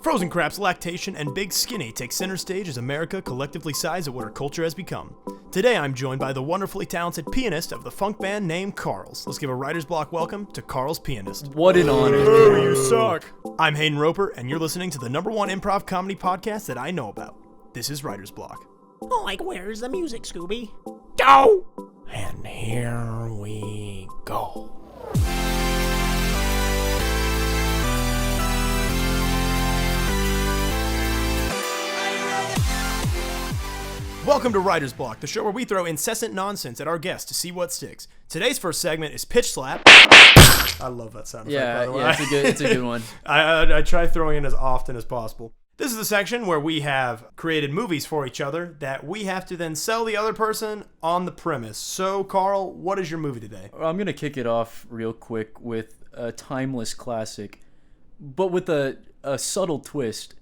Frozen crap's lactation and big skinny take center stage as America collectively sighs at what our culture has become. Today I'm joined by the wonderfully talented pianist of the funk band named Karl's. Let's give a writer's block welcome to Karl's Pianist. What an honor. Oh, you suck. I'm Hayden Roper, and you're listening to the #1 improv comedy podcast that I know about. This is Writer's Block. Like, where's the music, Scooby? Go! And here we go. Welcome to Writer's Block, the show where we throw incessant nonsense at our guests to see what sticks. Today's first segment is Pitch Slap. I love that sound effect, by the way. Yeah, it's a good one. I try throwing it as often as possible. This is the section where we have created movies for each other that we have to then sell the other person on the premise. So, Karl, what is your movie today? I'm going to kick it off real quick with a timeless classic, but with a subtle twist,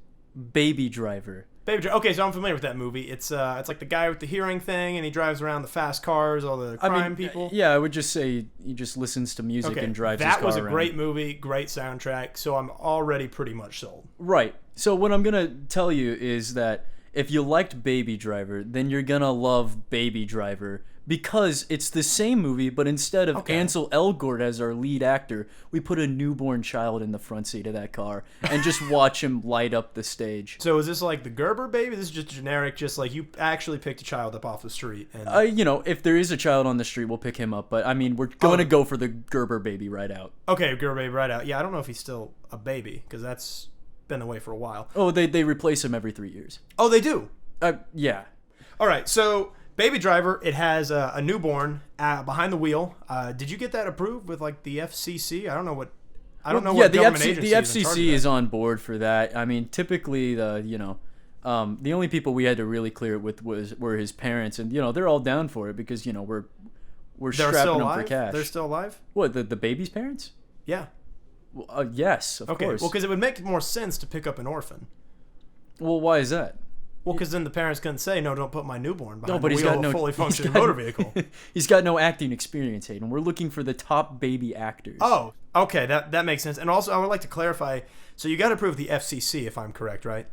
Baby Driver. Okay, so I'm familiar with that movie. It's like the guy with the hearing thing, and he drives around the fast cars, all the crime people. Yeah, I would just say he just listens to music and drives his car That was a around. great movie, great soundtrack, so I'm already pretty much sold. Right. So what I'm going to tell you is that if you liked Baby Driver, then you're going to love Baby Driver because it's the same movie, but instead of Ansel Elgort as our lead actor, we put a newborn child in the front seat of that car and just watch him light up the stage. So is this like the Gerber baby? This is just generic, just like you actually picked a child up off the street. And if there is a child on the street, we'll pick him up. But, I mean, we're going to go for the Gerber baby right out. Okay, Gerber baby right out. Yeah, I don't know if he's still a baby because that's been away for a while. Oh, they replace him every 3 years. Oh, they do? Yeah. All right, so Baby Driver, it has a newborn behind the wheel. Did you get that approved with like the FCC? I don't know what government agency the is in charge of FCC that. is on board for that. I mean, typically the only people we had to really clear it with were his parents, and they're all down for it because we're strapping them for cash. They're still alive? What, the baby's parents? Yeah. Well, yes, of course. Well, because it would make more sense to pick up an orphan. Well, why is that? Well, because then the parents couldn't say, no, don't put my newborn behind but the wheel of a fully functioning motor vehicle. He's got no acting experience, Hayden. We're looking for the top baby actors. Oh, okay, that makes sense. And also, I would like to clarify, so you got to approve the FCC, if I'm correct, right?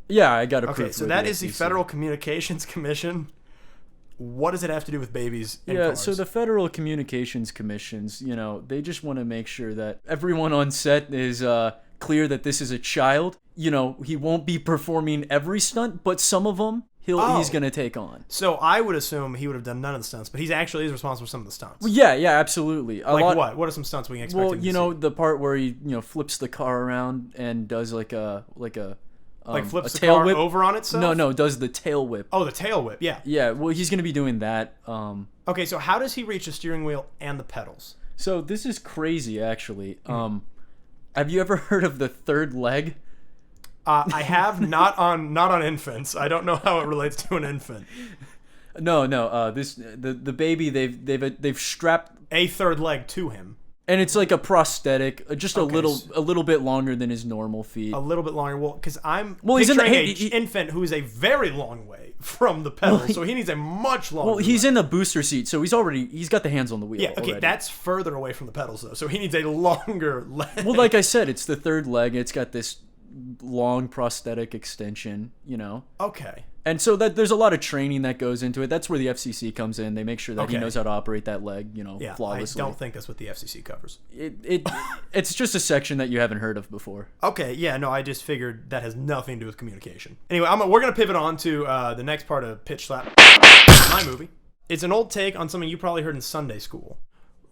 Yeah, I got to approve. Okay, so that is the Federal Communications Commission. What does it have to do with babies and cars? So the Federal Communications Commissions, they just want to make sure that everyone on set is clear that this is a child. He won't be performing every stunt, but some of them he's going to take on. So I would assume he would have done none of the stunts, but he actually is responsible for some of the stunts. Well, yeah, absolutely. What? What are some stunts we can expect him to see? The part where he flips the car around and does like flips the tail car whip over on itself? No, does the tail whip. Oh, the tail whip, yeah. Yeah, well, he's going to be doing that. Okay, so how does he reach the steering wheel and the pedals? So this is crazy, actually. Have you ever heard of the third leg? I have, not on infants. I don't know how it relates to an infant. No. The baby they've strapped a third leg to him. And it's like a prosthetic, just a little bit longer than his normal feet. A little bit longer. Well, because I'm he's picturing an infant who is a very long way from the pedal, so he needs a much longer. Well, he's in the booster seat, so he's got the hands on the wheel. Yeah, okay, already. That's further away from the pedals though, so he needs a longer leg. Well, like I said, it's the third leg. It's got this long prosthetic extension, Okay. And so there's a lot of training that goes into it. That's where the FCC comes in. They make sure that he knows how to operate that leg, flawlessly. I don't think that's what the FCC covers. It's just a section that you haven't heard of before. Okay, yeah, no, I just figured that has nothing to do with communication. Anyway, we're going to pivot on to the next part of Pitch Slap, my movie. It's an old take on something you probably heard in Sunday school.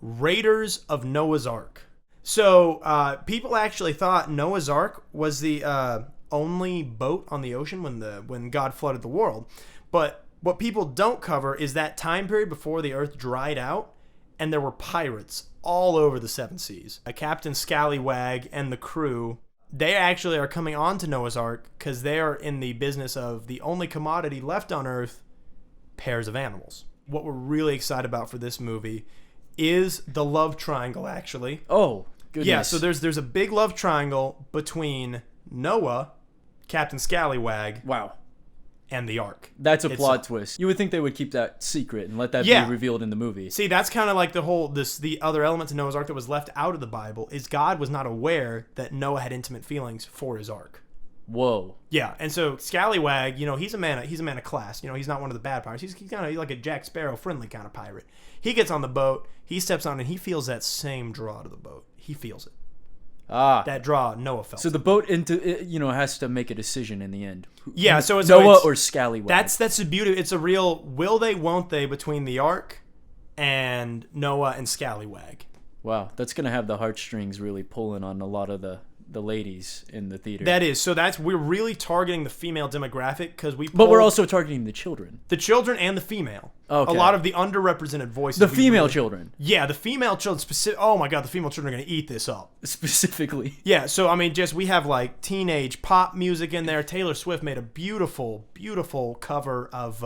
Raiders of Noah's Ark. So people actually thought Noah's Ark was the only boat on the ocean when God flooded the world. But what people don't cover is that time period before the earth dried out and there were pirates all over the seven seas. Captain Scallywag and the crew, they actually are coming onto Noah's Ark because they are in the business of the only commodity left on earth, pairs of animals. What we're really excited about for this movie is the love triangle, actually. Oh, goodness. Yeah, so there's a big love triangle between Noah, Captain Scallywag, and the Ark. That's a plot twist. You would think they would keep that secret and let that be revealed in the movie. See, that's kind of like the other element to Noah's Ark that was left out of the Bible is God was not aware that Noah had intimate feelings for his Ark. Whoa. Yeah, and so Scallywag, he's a man of class. He's not one of the bad pirates. He's kind of like a Jack Sparrow friendly kind of pirate. He gets on the boat, he steps on, and he feels that same draw to the boat. He feels it. That draw Noah felt. So the boat has to make a decision in the end. Yeah, so it's Noah or Scallywag. That's the beauty. It's a real will they, won't they between the Ark and Noah and Scallywag. Wow, that's gonna have the heartstrings really pulling on a lot of the ladies in the theater. That is. So we're really targeting the female demographic because But we're also targeting the children. The children and the female. Okay. A lot of the underrepresented voices. The female children. Yeah, the female children. Oh my God, the female children are going to eat this up. Specifically. Yeah, so we have like teenage pop music in there. Taylor Swift made a beautiful, beautiful cover of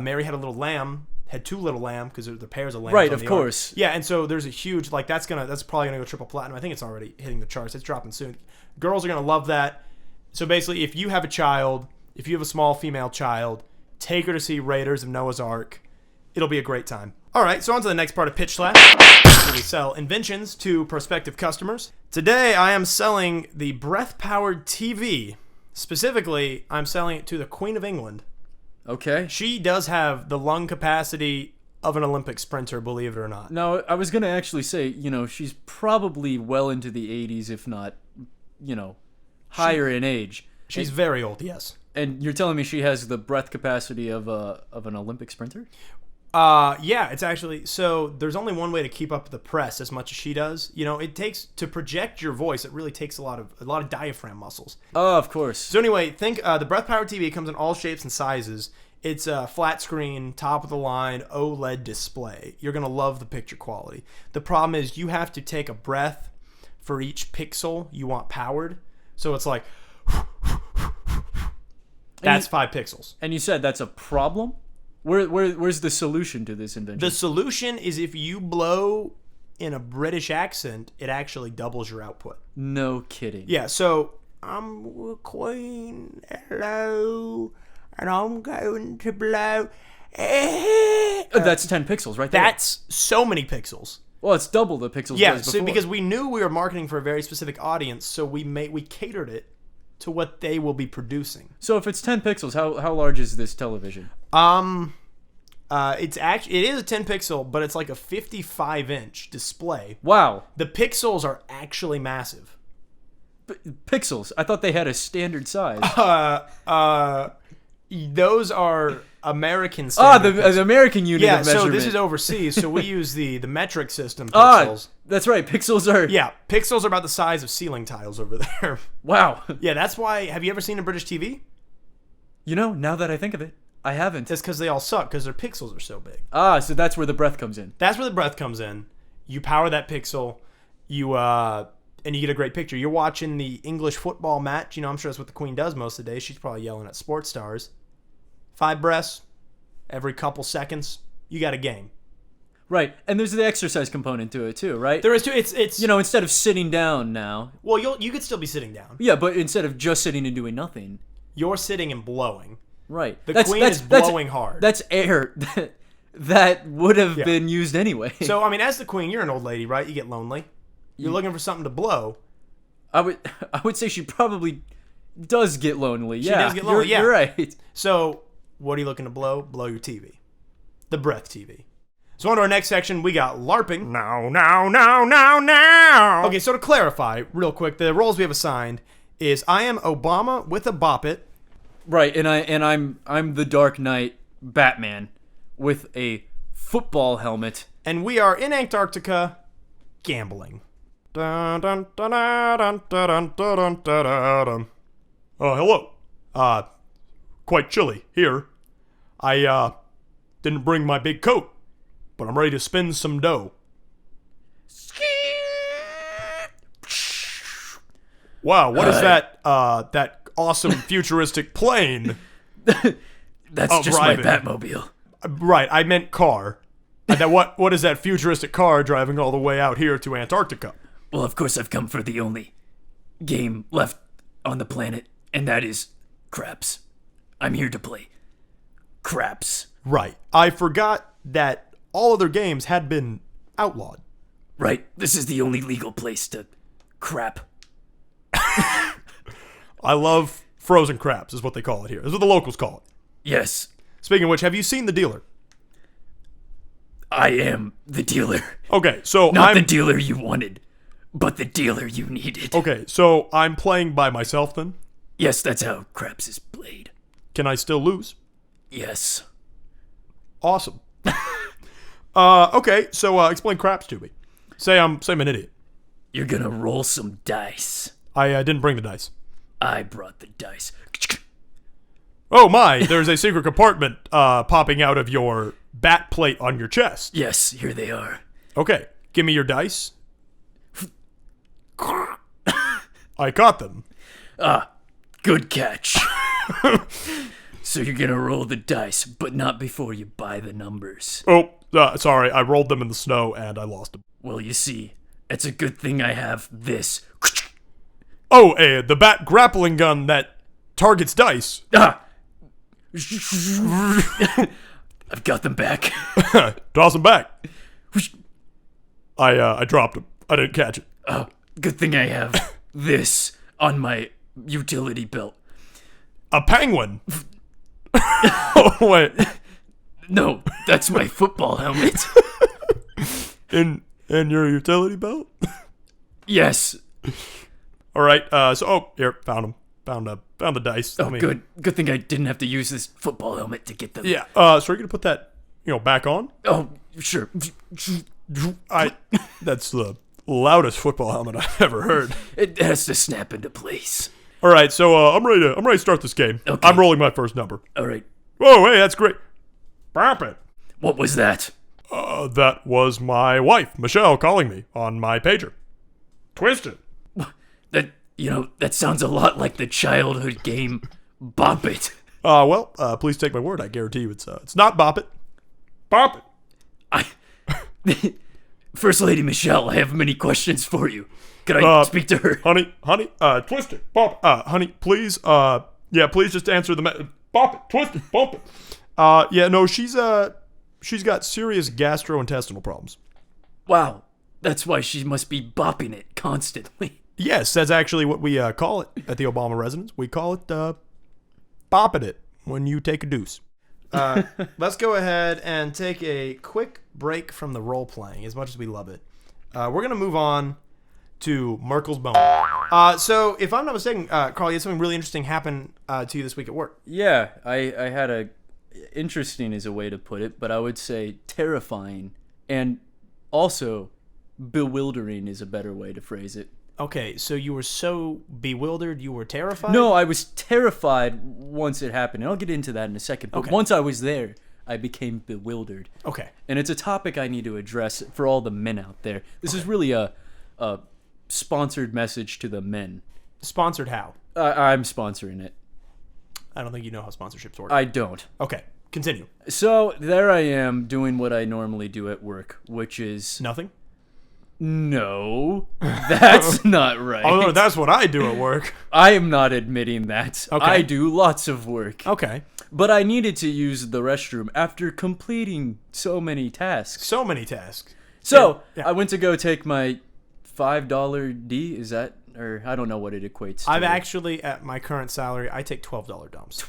Mary Had a Little Lamb. Had two little lamb because the pairs of lambs. Right, of course. Yeah, and so there's a huge that's probably gonna go triple platinum. I think it's already hitting the charts. It's dropping soon. Girls are gonna love that. So basically, if you have a child, if you have a small female child, take her to see Raiders of Noah's Ark. It'll be a great time. All right, so on to the next part of Pitch Slap, where we sell inventions to prospective customers. Today, I am selling the breath-powered TV. Specifically, I'm selling it to the Queen of England. Okay. She does have the lung capacity of an Olympic sprinter, believe it or not. No, I was going to actually say, she's probably well into the 80s, if not, higher in age. She's very old, yes. And you're telling me she has the breath capacity of an Olympic sprinter? Yeah, it's actually, so there's only one way to keep up the press as much as she does. It takes, to project your voice, it really takes a lot of diaphragm muscles. Oh, of course. So anyway, think the breath powered TV comes in all shapes and sizes. It's a flat screen, top of the line, OLED display. You're going to love the picture quality. The problem is you have to take a breath for each pixel you want powered. So it's like, that's 5 pixels. And you said that's a problem? Where's the solution to this invention? The solution is if you blow in a British accent, it actually doubles your output. No kidding. Yeah, so I'm Queen, hello, and I'm going to blow. That's 10 pixels right there. That's so many pixels. Well, it's double the pixels. Yeah, was so before. because we knew we were marketing for a very specific audience, so we catered it to what they will be producing. So if it's 10 pixels, how large is this television? It is a 10 pixel, but it's like a 55-inch display. Wow. The pixels are actually massive. Pixels? I thought they had a standard size. Those are American standard. The American unit of measurement. So this is overseas, so we use the metric system pixels. That's right. Pixels are... Yeah, pixels are about the size of ceiling tiles over there. Wow. Yeah, that's why... Have you ever seen a British TV? Now that I think of it, I haven't. That's because they all suck, because their pixels are so big. So that's where the breath comes in. That's where the breath comes in. You power that pixel, and you get a great picture. You're watching the English football match. I'm sure that's what the Queen does most of the day. She's probably yelling at sports stars. 5 breaths every couple seconds. You got a game. Right, and there's the exercise component to it too, right? There is too. It's instead of sitting down now. Well, you could still be sitting down. Yeah, but instead of just sitting and doing nothing, you're sitting and blowing. Right. The Queen is blowing hard. That's air that would have been used anyway. So as the Queen, you're an old lady, right? You get lonely. You're looking for something to blow. I would say she probably does get lonely. She does get lonely. You're right. So what are you looking to blow? Blow your TV. The breath TV. So on to our next section, we got LARPing. No. Okay, so to clarify, real quick, the roles we have assigned is I am Obama with a bop it. Right, and I'm the Dark Knight Batman with a football helmet. And we are in Antarctica gambling. Hello. Quite chilly here. I didn't bring my big coat, but I'm ready to spend some dough. Wow, what is that awesome futuristic plane? That's just my Batmobile. Right, I meant car. What is that futuristic car driving all the way out here to Antarctica? Well, of course I've come for the only game left on the planet, and that is craps. I'm here to play craps. Right. I forgot that all other games had been outlawed. Right. This is the only legal place to crap. I love frozen crabs, is what they call it here. This is what the locals call it. Yes, Speaking of which, have you seen The Dealer? I am the dealer. Okay, so Not I'm the dealer you wanted, but the dealer you needed. okay, so I'm playing by myself then. Yes, that's how craps is played. Can I still lose? Yes. Awesome. Okay, so explain craps to me. Say I'm an idiot. You're gonna roll some dice. I didn't bring the dice. I brought the dice. Oh my, there's a secret compartment popping out of your bat plate on your chest. Yes, here they are. Okay, give me your dice. I caught them. Good catch. So you're gonna roll the dice, but not before you buy the numbers. Oh, sorry, I rolled them in the snow and I lost them. Well, you see, it's a good thing I have this. Oh, the bat grappling gun that targets dice. Ah! I've got them back. Toss them back. I dropped them. I didn't catch it. Oh, good thing I have this on my utility belt. A penguin. Oh wait. No, that's my football helmet. In your utility belt? Yes. All right. Here, found them. Found the dice. Oh, good. Good thing I didn't have to use this football helmet to get them. Yeah. So you're gonna put that, back on? Oh, sure. That's the loudest football helmet I've ever heard. It has to snap into place. All right. So I'm ready to start this game. Okay. I'm rolling my first number. All right. Whoa, hey, that's great. Bop it. What was that? That was my wife, Michelle, calling me on my pager. Twist it. That sounds a lot like the childhood game Bop It. Well, please take my word. I guarantee you it's not Bop It. Bop It. First Lady Michelle, I have many questions for you. Could I speak to her? Honey, twist it. Bop. Honey, please, please just answer bop it, twist it, bump it. No, she's got serious gastrointestinal problems. Wow, that's why she must be bopping it constantly. Yes, that's actually what we call it at the Obama residence. We call it bopping it when you take a deuce. Let's go ahead and take a quick break from the role playing, as much as we love it. We're going to move on to Merkel's Bone. So, if I'm not mistaken, Karl, you had something really interesting happen to you this week at work. Yeah, I had interesting is a way to put it, but I would say terrifying and also bewildering is a better way to phrase it. Okay, so you were so bewildered, you were terrified? No, I was terrified once it happened. And I'll get into that in a second. But once I was there, I became bewildered. Okay. And it's a topic I need to address for all the men out there. This is really a sponsored message to the men. Sponsored how? I'm sponsoring it. I don't think you know how sponsorships work. I don't. Okay, continue. So there I am doing what I normally do at work, which is... Nothing? No, that's not right. Oh, no, that's what I do at work. I am not admitting that. Okay. I do lots of work. Okay. But I needed to use the restroom after completing so many tasks. So many tasks. So, Yeah. I went to go take my $5 D, is that? Or I don't know what it equates to. I've actually, at my current salary, I take $12 dumps.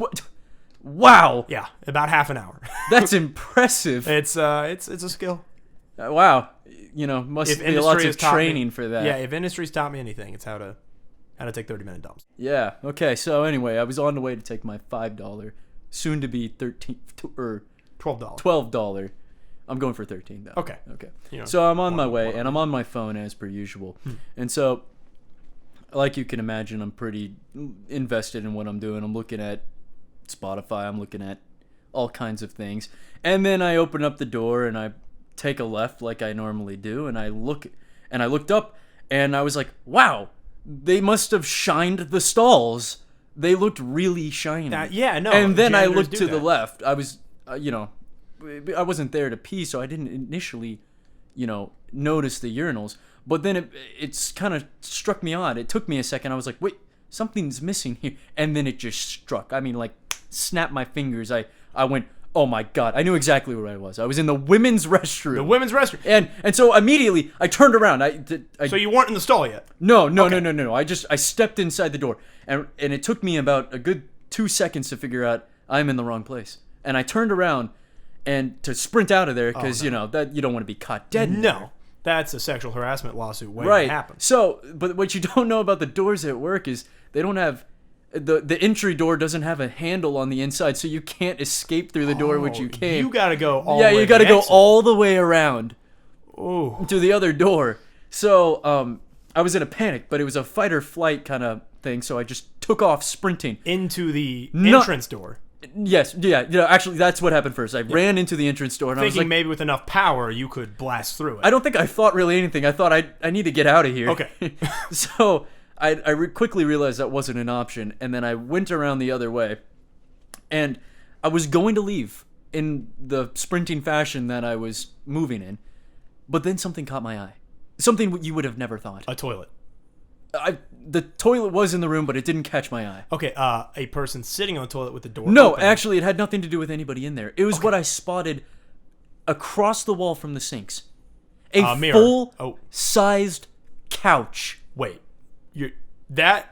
Wow. Yeah, about half an hour. That's impressive. It's a skill. Wow. Must be lots of training for that. Yeah, if industry's taught me anything, it's how to take 30-minute dumps. Yeah. Okay. So anyway, I was on the way to take my $5, soon to be $12. I'm going for 13 though. Okay. Okay. So I'm on my way, and I'm on my phone as per usual. And so, like you can imagine, I'm pretty invested in what I'm doing. I'm looking at Spotify. I'm looking at all kinds of things, and then I open up the door and I take a left like I normally do, and I looked up, and I was like, wow, they must have shined the stalls. They looked really shiny. Yeah, no. And then I janitors looked do to that. the left. I was, I wasn't there to pee, so I didn't initially, notice the urinals. But then it's kind of struck me odd. It took me a second. I was like, wait, something's missing here. And then it just struck. I mean, like, snapped my fingers. I went, Oh my god, I knew exactly where I was. I was in the women's restroom. The women's restroom. And so immediately I turned around. So you weren't in the stall yet? No. I stepped inside the door, and it took me about a good 2 seconds to figure out I'm in the wrong place. And I turned around and to sprint out of there because that you don't want to be caught dead. No, that's a sexual harassment lawsuit waiting right. to happen. So, but what you don't know about the doors at work is they don't have. The entry door doesn't have a handle on the inside, so you can't escape through the door which you came. You gotta go all the way. Yeah, you gotta go all the way around Ooh. to the other door. So I was in a panic, but it was a fight or flight kind of thing, so I just took off sprinting. Into the entrance door. Yes, yeah, actually that's what happened first. I ran into the entrance door and Thinking I was like, maybe with enough power you could blast through it. I don't think I thought really anything. I thought I need to get out of here. Okay. So I quickly realized that wasn't an option, and then I went around the other way, and I was going to leave in the sprinting fashion that I was moving in, but then something caught my eye. Something you would have never thought. A toilet. The toilet was in the room, but it didn't catch my eye. Okay, a person sitting on the toilet with the door No, open. actually, it had nothing to do with anybody in there. It was what I spotted across the wall from the sinks. A mirror. full-sized couch. Wait. You're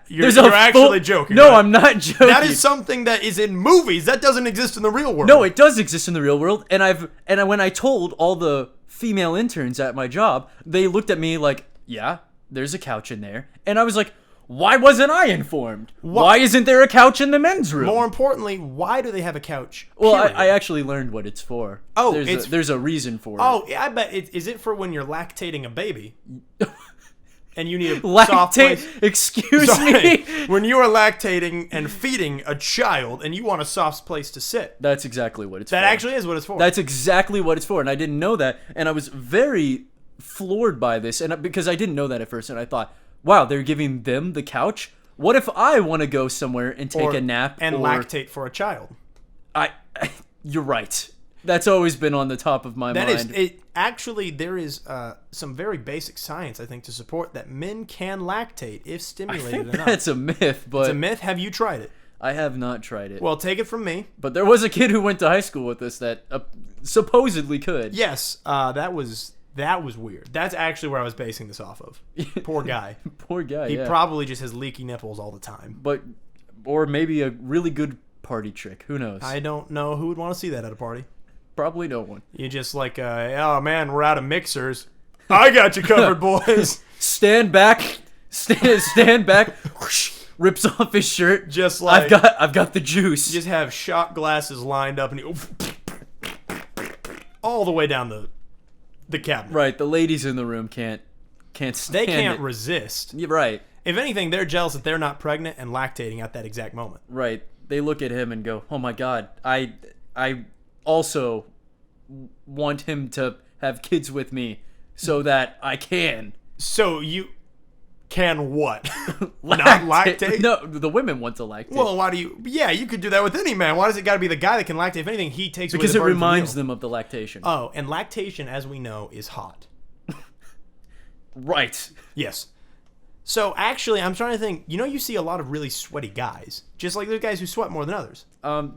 You're actually joking. No, right? I'm not joking. That is something that is in movies. That doesn't exist in the real world. No, it does exist in the real world, and when I told all the female interns at my job, they looked at me like, "Yeah, there's a couch in there," and I was like, "Why wasn't I informed? Why isn't there a couch in the men's room?" More importantly, why do they have a couch? Well, period? I actually learned what it's for. Oh, there's a reason for it. Oh, yeah, I bet is it for when you're lactating a baby? And you need a soft place. Excuse me. When you are lactating and feeding a child, and you want a soft place to sit. That's exactly what it's for. That actually is what it's for. That's exactly what it's for, and I didn't know that, and I was very floored by this, and because I didn't know that at first, and I thought, wow, they're giving them the couch. What if I want to go somewhere and take a nap and lactate for a child? You're right. That's always been on the top of my mind. That is it. Actually, there is some very basic science, I think, to support that men can lactate if stimulated I think enough. that's a myth, but It's a myth. Have you tried it? I have not tried it. Well, take it from me. But there was a kid who went to high school with us that supposedly could. Yes, that was weird. That's actually where I was basing this off of. Poor guy. Poor guy. He yeah. probably just has leaky nipples all the time. Or maybe a really good party trick. Who knows? I don't know who would want to see that at a party. Probably no one. You just like, oh man, we're out of mixers. I got you covered, boys. Stand back. Stand back. Rips off his shirt. Just like I've got the juice. You just have shot glasses lined up and you all the way down the cabinet. Right. The ladies in the room can't stand They can't it. resist. You're right. If anything, they're jealous that they're not pregnant and lactating at that exact moment. Right. They look at him and go, "Oh my God, I also want him to have kids with me so that I can." So you can what? Not lactate? No, the women want to lactate. Well, why do you? Yeah, you could do that with any man. Why does it got to be the guy that can lactate? If anything, he takes away because the it burden from reminds you. them of the lactation. Oh, and lactation, as we know, is hot. Right. Yes. So actually, I'm trying to think. You see a lot of really sweaty guys, just like there's guys who sweat more than others.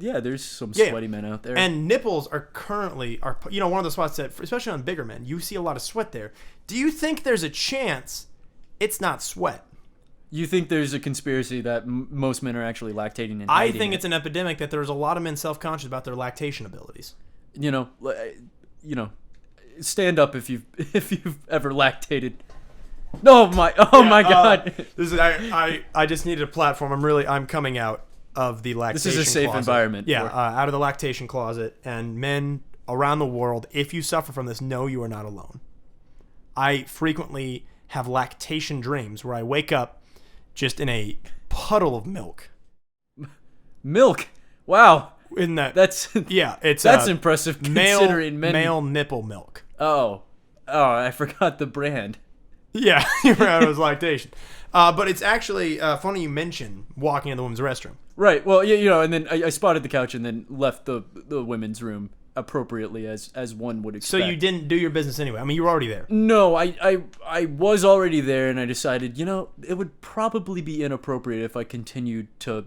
Yeah, there's some sweaty men out there. And nipples are currently one of the spots that, especially on bigger men, you see a lot of sweat there. Do you think there's a chance it's not sweat? You think there's a conspiracy that most men are actually lactating and I hiding think it? it's an epidemic that there's a lot of men self-conscious about their lactation abilities. Stand up if you've ever lactated. My God. This is I just needed a platform. I'm coming out of the lactation This is a safe closet. environment. Yeah, out of the lactation closet. And men around the world, if you suffer from this, know you are not alone. I frequently have lactation dreams where I wake up just in a puddle of milk. Milk. Wow. In that, That's it's that's impressive considering men. male nipple milk. Oh, I forgot the brand. Yeah, you're right. It was lactation. But it's actually funny you mention walking in the women's restroom. Right. Well, and then I spotted the couch and then left the women's room appropriately as one would expect. So you didn't do your business anyway. I mean, you were already there. No, I was already there, and I decided, it would probably be inappropriate if I continued to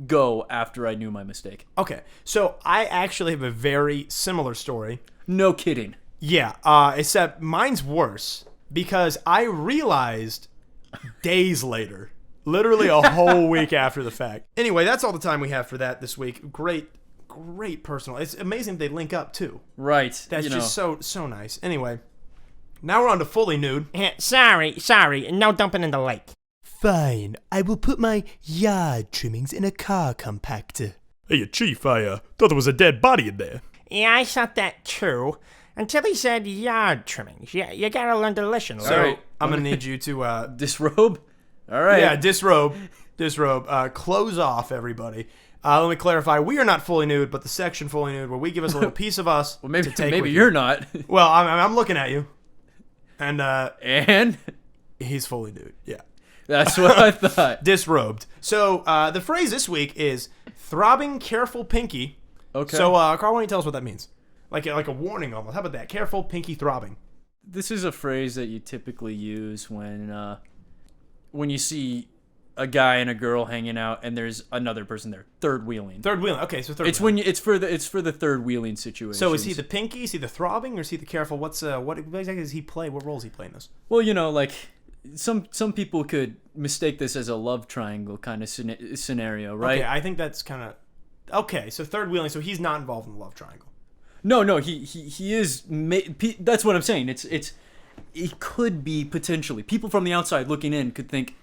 go after I knew my mistake. Okay, so I actually have a very similar story. No kidding. Yeah, except mine's worse because I realized days later, literally a whole week after the fact. Anyway, that's all the time we have for that this week. Great personal. It's amazing they link up too. Right. That's just so nice. Anyway, now we're on to fully nude. Sorry, no dumping in the lake. Fine, I will put my yard trimmings in a car compactor. Hey, Chief, I thought there was a dead body in there. Yeah, I thought that too. Until he said yard trimmings. Yeah, you gotta learn to listen. So, Alright. I'm going to need you to... Disrobe? All right. Yeah, disrobe. Close off, everybody. Let me clarify. We are not fully nude, but the section fully nude, where we give us a little piece of us Well, maybe to take maybe with you're you. not. Well, I'm looking at you. And And he's fully nude. Yeah. that's what I thought. Disrobed. So the phrase this week is throbbing careful pinky. Okay. So Carl, why don't you tell us what that means? Like a warning almost. How about that? Careful pinky throbbing. This is a phrase that you typically use when you see a guy and a girl hanging out and there's another person there, third wheeling. Third wheeling. Okay, so third It's wheeling. when it's for the third wheeling situation. So is he the pinky? Is he the throbbing? Or is he the careful? What exactly does he play? What role is he playing this? Well, like some people could mistake this as a love triangle kind of scenario, right? Okay, I think that's kind of... Okay, so third wheeling, so he's not involved in the love triangle. No, he is. That's what I'm saying. It could be potentially people from the outside looking in could think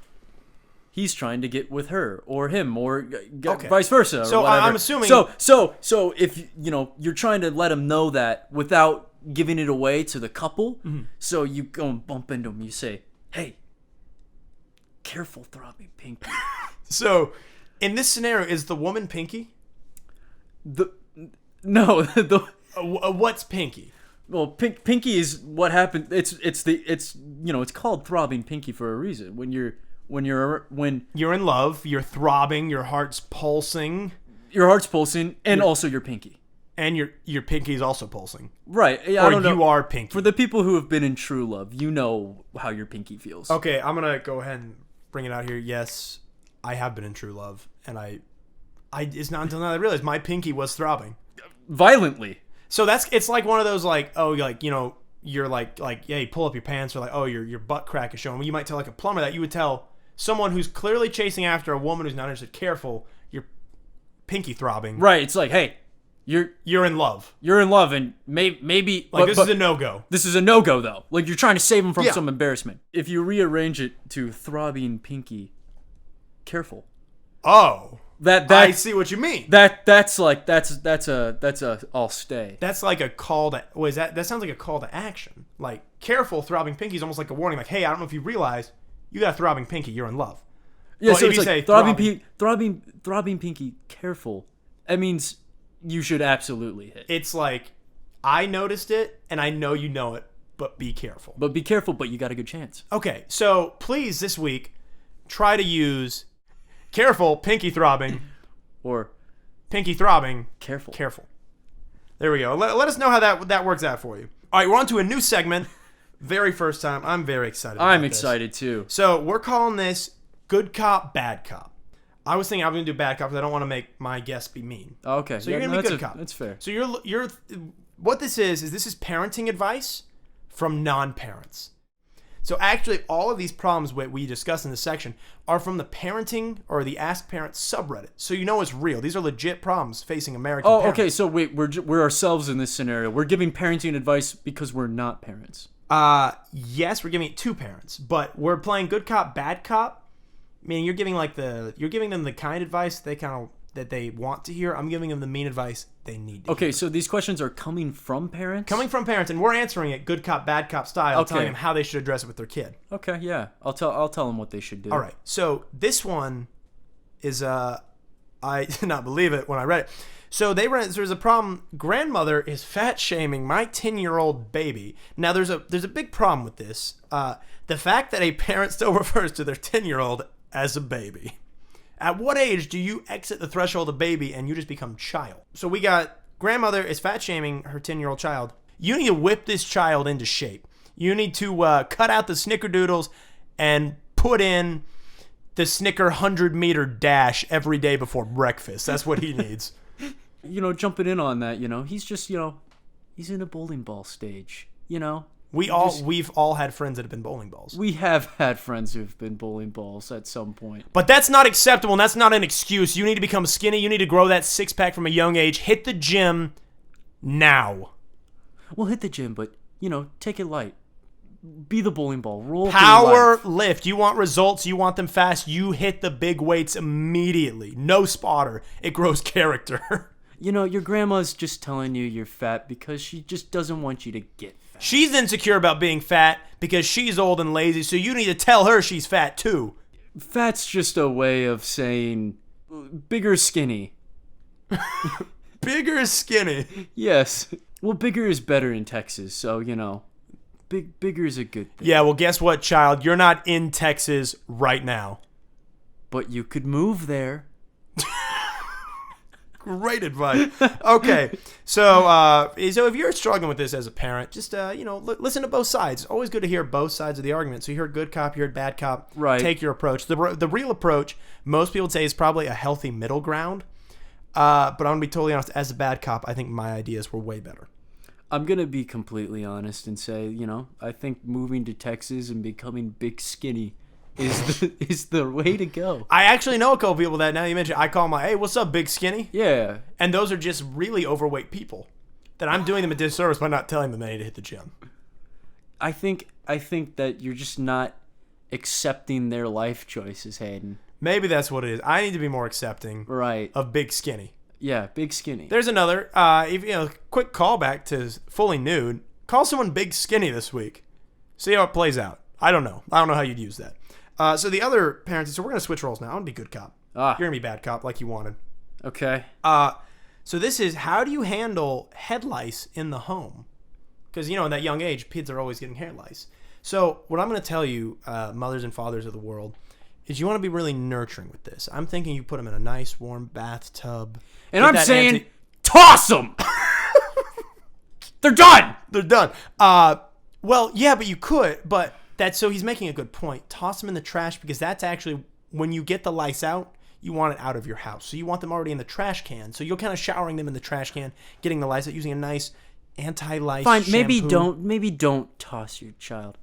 he's trying to get with her or him or vice versa. So or whatever. I'm assuming. So if you're trying to let him know that without giving it away to the couple, so you go and bump into him. You say, "Hey, careful, throbbing pinky." So, in this scenario, is the woman pinky? What's pinky? Well, pinky is what happened. It's called throbbing pinky for a reason. When you're in love, you're throbbing, your heart's pulsing, and also your pinky. And your pinky is also pulsing. Right. Yeah, or I don't know. You are pinky. For the people who have been in true love, you know how your pinky feels. Okay, I'm gonna go ahead and bring it out here. Yes, I have been in true love, and it's not until now that I realized my pinky was throbbing violently. So it's like one of those you're like yeah, you pull up your pants or like, oh, your butt crack is showing. You might tell like a plumber that. You would tell someone who's clearly chasing after a woman who's not interested, careful, your pinky throbbing. Right. It's like, hey, you're in love. You're in love, and maybe this is a no-go. This is a no-go though. Like you're trying to save him from some embarrassment. If you rearrange it to throbbing pinky, careful. Oh. That I see what you mean. That's a I'll stay. That's like a call to that sounds like a call to action. Like careful, throbbing pinky is almost like a warning. Like, hey, I don't know if you realize you got a throbbing pinky, you're in love. Yeah, well, so if it's you like say throbbing pinky, careful. That means you should absolutely hit. It's like I noticed it and I know you know it, but be careful. But be careful, but you got a good chance. Okay, so please this week try to use careful, pinky throbbing. Or pinky throbbing. Careful. There we go. Let us know how that works out for you. All right, we're on to a new segment. Very first time. I'm very excited about I'm this. excited too. So we're calling this Good Cop, Bad Cop. I was thinking I was going to do Bad Cop because I don't want to make my guests be mean. Okay. So you're going to be Good Cop. That's fair. So you're what this is parenting advice from non-parents. So actually, all of these problems we discuss in this section are from the parenting or the Ask Parents subreddit. So you know it's real. These are legit problems facing American parents. Okay. So wait, we're ourselves in this scenario. We're giving parenting advice because we're not parents. Yes, we're giving it to parents, but we're playing Good Cop, Bad Cop. Meaning you're giving them the kind advice that they want to hear. I'm giving them the mean advice they need to hear. Okay, so these questions are coming from parents? Coming from parents, and we're answering it Good Cop, Bad Cop style, telling them how they should address it with their kid. Okay, yeah. I'll tell them what they should do. All right. So this one is I did not believe it when I read it. So there's a problem. Grandmother is fat shaming my 10-year-old baby. Now there's a big problem with this. The fact that a parent still refers to their 10-year-old as a baby. At what age do you exit the threshold of baby and you just become child? So we got grandmother is fat shaming her 10-year-old child. You need to whip this child into shape. You need to cut out the snickerdoodles and put in the Snicker 100-meter dash every day before breakfast. That's what he needs. Jumping in on that, he's just, he's in a bowling ball stage, We've all had friends that have been bowling balls. We have had friends who've been bowling balls at some point. But that's not acceptable, and that's not an excuse. You need to become skinny. You need to grow that six-pack from a young age. Hit the gym now. Well, hit the gym, but, take it light. Be the bowling ball. Roll Power lift. You want results. You want them fast. You hit the big weights immediately. No spotter. It grows character. Your grandma's just telling you you're fat because she just doesn't want you to get fat. She's insecure about being fat because she's old and lazy, so you need to tell her she's fat too. Fat's just a way of saying bigger skinny. Bigger skinny. Yes. Well, bigger is better in Texas, so, bigger is a good thing. Yeah, well, guess what, child? You're not in Texas right now. But you could move there. Great advice. Okay, so if you're struggling with this as a parent, just listen to both sides. It's always good to hear both sides of the argument. So you heard good cop, you heard bad cop. Right. Take your approach. The real approach, most people would say, is probably a healthy middle ground. But I'm gonna be totally honest. As a bad cop, I think my ideas were way better. I'm going to be completely honest and say, I think moving to Texas and becoming big skinny is the way to go. I actually know a couple people that, now you mention, I call them hey, what's up, big skinny? Yeah. And those are just really overweight people that I'm doing them a disservice by not telling them they need to hit the gym. I think that you're just not accepting their life choices, Hayden. Maybe that's what it is. I need to be more accepting Right. of big skinny. Yeah, big skinny. There's another. Quick callback to fully nude. Call someone big skinny this week. See how it plays out. I don't know how you'd use that. So the other parents. So we're gonna switch roles now. I'm gonna be good cop. You're gonna be bad cop, like you wanted. Okay. So this is, how do you handle head lice in the home? Because in that young age, kids are always getting hair lice. So what I'm gonna tell you, mothers and fathers of the world, is you want to be really nurturing with this. I'm thinking you put them in a nice warm bathtub. And I'm saying, toss them! They're done! They're done. Well, yeah, but you could. But so he's making a good point. Toss them in the trash, because that's actually, when you get the lice out, you want it out of your house. So you want them already in the trash can. So you're kind of showering them in the trash can, getting the lice out, using a nice anti-lice shampoo. Maybe don't toss your child.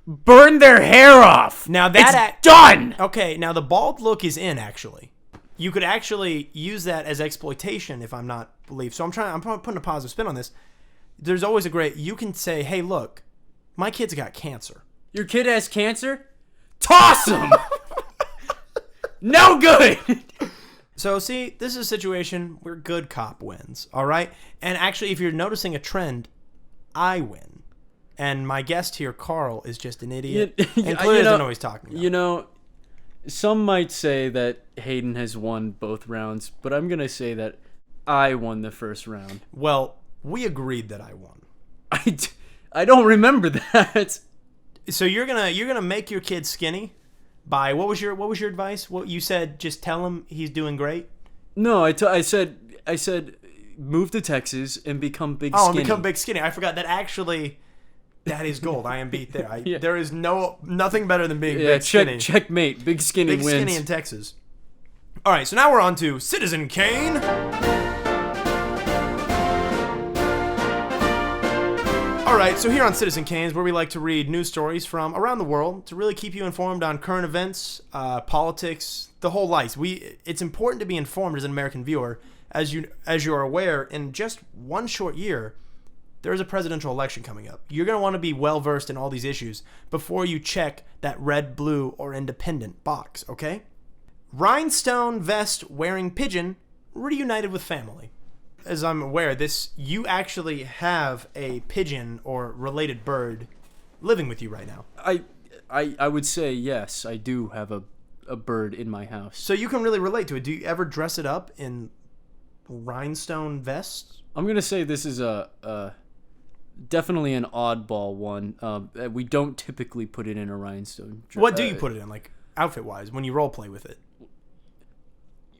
Burn their hair off. Now it's done. Okay, now the bald look is in, actually. You could actually use that as exploitation, if I'm not believed. So I'm putting a positive spin on this. There's always you can say, hey, look, my kid's got cancer. Your kid has cancer? Toss him. No good. So see, this is a situation where good cop wins, all right? And actually, if you're noticing a trend, I win. And my guest here, Karl, is just an idiot and clearly doesn't know what he's talking about. Some might say that Hayden has won both rounds, but I'm going to say that I won the first round. Well, we agreed that I won. I don't remember that. So you're gonna make your kid skinny by what was your advice? What you said? Just tell him he's doing great. No, I said move to Texas and become big skinny. Oh, and become big skinny. I forgot that actually. That is gold. I am beat there. Yeah. There is nothing better than being big skinny. Checkmate. Big skinny wins. Big skinny in Texas. All right, so now we're on to Citizen Kane. All right, so here on Citizen Kane's, where we like to read news stories from around the world to really keep you informed on current events, politics, the whole life. It's important to be informed as an American viewer, as you are aware. In just one short year, there is a presidential election coming up. You're going to want to be well-versed in all these issues before you check that red, blue, or independent box, okay? Rhinestone vest wearing pigeon reunited with family. As I'm aware, you actually have a pigeon or related bird living with you right now. I would say yes, I do have a bird in my house. So you can really relate to it. Do you ever dress it up in rhinestone vests? I'm going to say this is definitely an oddball one. We don't typically put it in a rhinestone. What do you put it in, like outfit-wise, when you role play with it?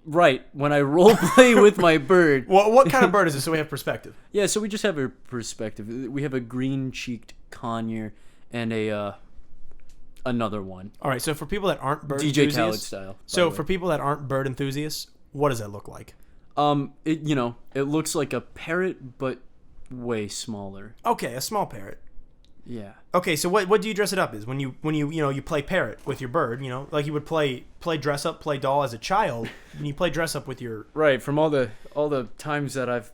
Right, when I role play with my bird. Well, what kind of bird is it, so we have perspective? Yeah, so we just have a perspective. We have a green-cheeked conure and a another one. All right, so for people that aren't bird DJ enthusiasts, Khaled style. so for people that aren't bird enthusiasts, what does that look like? It looks like a parrot, but way smaller. Okay, a small parrot. Yeah. Okay, so what do you dress it up as when you play parrot with your bird? Like you would play dress up, play doll as a child. When you play dress up with your Right. From all the times that I've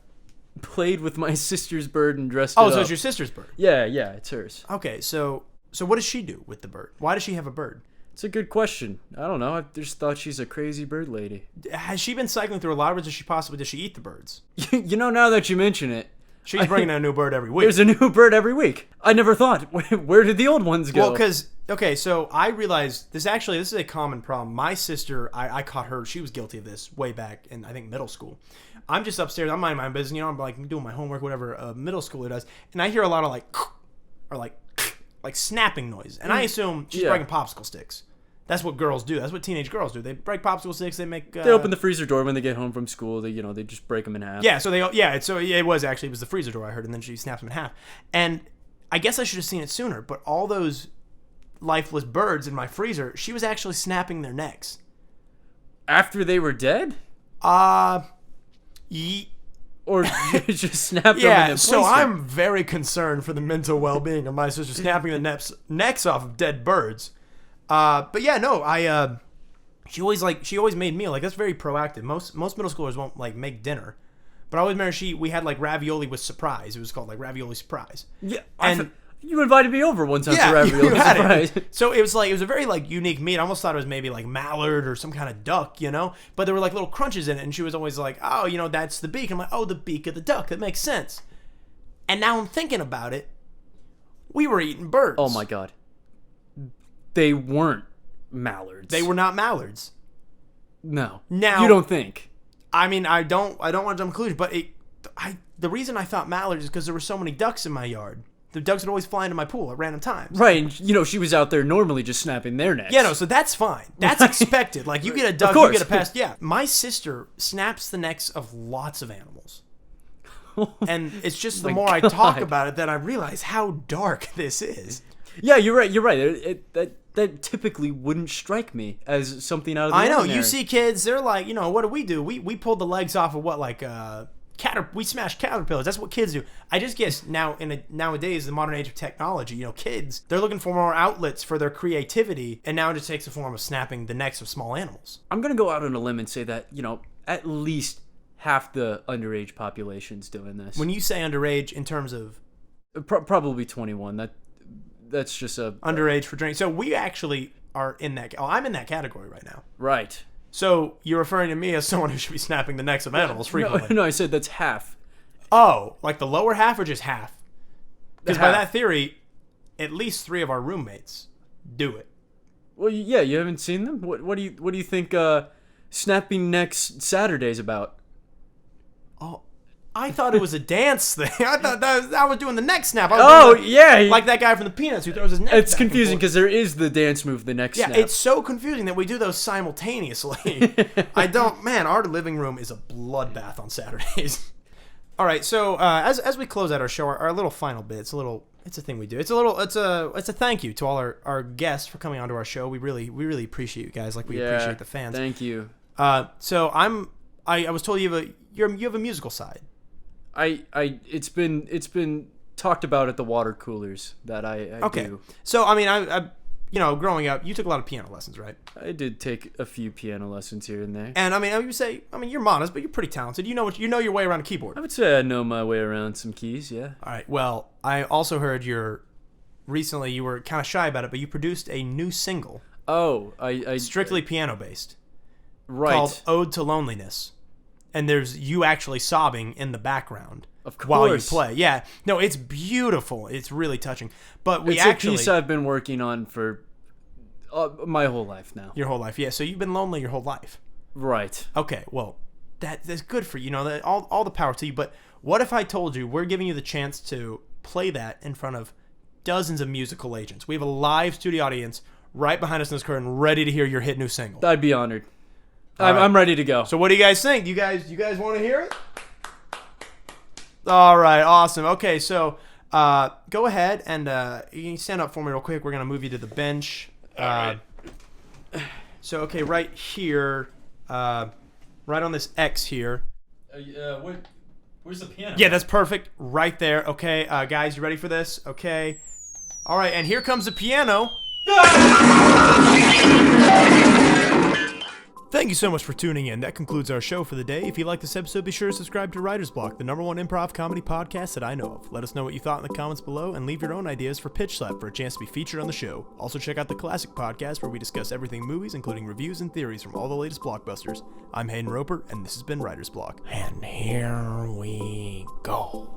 played with my sister's bird and dressed it so up. it's your sister's bird. Yeah, it's hers. Okay, so what does she do with the bird? Why does she have a bird? It's a good question. I don't know. I just thought she's a crazy bird lady. Has she been cycling through a lot of birds? Does she eat the birds? Now that you mention it, She's bringing a new bird every week. there's a new bird every week. I never thought. Where did the old ones go? Well, so I realized this is a common problem. My sister, I caught her. She was guilty of this way back in, I think, middle school. I'm just upstairs. I'm minding my own business. I'm like doing my homework, whatever a middle schooler does. And I hear a lot of like snapping noise. And I assume she's breaking popsicle sticks. That's what girls do. That's what teenage girls do. They break popsicle sticks. They make. They open the freezer door when they get home from school. They just break them in half. Yeah. So it was the freezer door I heard, and then she snaps them in half. And I guess I should have seen it sooner. But all those lifeless birds in my freezer, she was actually snapping their necks. After they were dead? Or you just snapped them in Yeah. place? So I'm very concerned for the mental well-being of my sister snapping the necks off of dead birds. But yeah, no, she always made meal. Like, that's very proactive. Most middle schoolers won't like make dinner, but I always remember we had like ravioli with surprise. It was called like ravioli surprise. Yeah, and you invited me over one time for you ravioli had surprise. it. So it was a very like unique meat. I almost thought it was maybe like mallard or some kind of duck, but there were like little crunches in it, and she was always like, oh, that's the beak. I'm like, oh, the beak of the duck. That makes sense. And now I'm thinking about it. We were eating birds. Oh my god. They weren't mallards. They were not mallards. No. Now you don't think? I mean, I don't want to jump conclusions, but the reason I thought mallards is because there were so many ducks in my yard. The ducks would always fly into my pool at random times. Right, and she was out there normally just snapping their necks. Yeah, no, so that's fine. That's expected. Like, you get a duck, you get a pass. Yeah, my sister snaps the necks of lots of animals. And it's just the more I talk about it that I realize how dark this is. Yeah, you're right. That typically wouldn't strike me as something out of the ordinary. You see kids, they're like, what do? We pulled the legs off of we smash caterpillars. That's what kids do. I just guess nowadays, the modern age of technology, kids, they're looking for more outlets for their creativity, and now it just takes the form of snapping the necks of small animals. I'm going to go out on a limb and say that, at least half the underage population's doing this. When you say underage in terms of... Probably 21. That's just a... Underage for drinking. So we actually are in that... Oh, I'm in that category right now. Right. So you're referring to me as someone who should be snapping the necks of animals frequently. No, I said that's half. Oh, like the lower half or just half? Because by that theory, at least 3 of our roommates do it. Well, yeah, you haven't seen them? What do you think Snapping Necks Saturday's about? Oh, I thought it was a dance thing. I thought I was doing the neck snap. Yeah. Like that guy from the Peanuts who throws his neck. It's confusing because there is the dance move, the neck snap. Yeah, it's so confusing that we do those simultaneously. Our living room is a bloodbath on Saturdays. All right, so as we close out our show, our little final bit, it's a thing we do. It's a thank you to all our guests for coming onto our show. We really appreciate you guys, like we appreciate the fans. Thank you. So I was told you have a musical side. It's been talked about at the water coolers that I do. So I mean I growing up, you took a lot of piano lessons, right? I did take a few piano lessons here and there. And I mean you're modest, but you're pretty talented. You know your way around a keyboard. I would say I know my way around some keys, yeah. All right. Well, I also heard recently you were kind of shy about it, but you produced a new single. Oh, I strictly piano based. Right. Called Ode to Loneliness. And there's you actually sobbing in the background while you play. Yeah. No, it's beautiful. It's really touching. But it's a piece I've been working on for my whole life now. Your whole life, yeah. So you've been lonely your whole life. Right. Okay, well, that's good for you. All the power to you. But what if I told you we're giving you the chance to play that in front of dozens of musical agents? We have a live studio audience right behind us in this curtain ready to hear your hit new single. I'd be honored. I'm ready to go. So what do you guys think? You guys want to hear it? All right, awesome. Okay, so go ahead and you can stand up for me real quick. We're going to move you to the bench. So, okay, right here, right on this X here. Where's the piano? Yeah, that's perfect. Right there. Okay, guys, you ready for this? Okay. All right, and here comes the piano. Thank you so much for tuning in. That concludes our show for the day. If you like this episode, be sure to subscribe to Writer's Block, the #1 improv comedy podcast that I know of. Let us know what you thought in the comments below, and leave your own ideas for Pitch Slap for a chance to be featured on the show. Also check out the Classic Podcast, where we discuss everything movies, including reviews and theories from all the latest blockbusters. I'm Hayden Roper, and this has been Writer's Block. And here we go.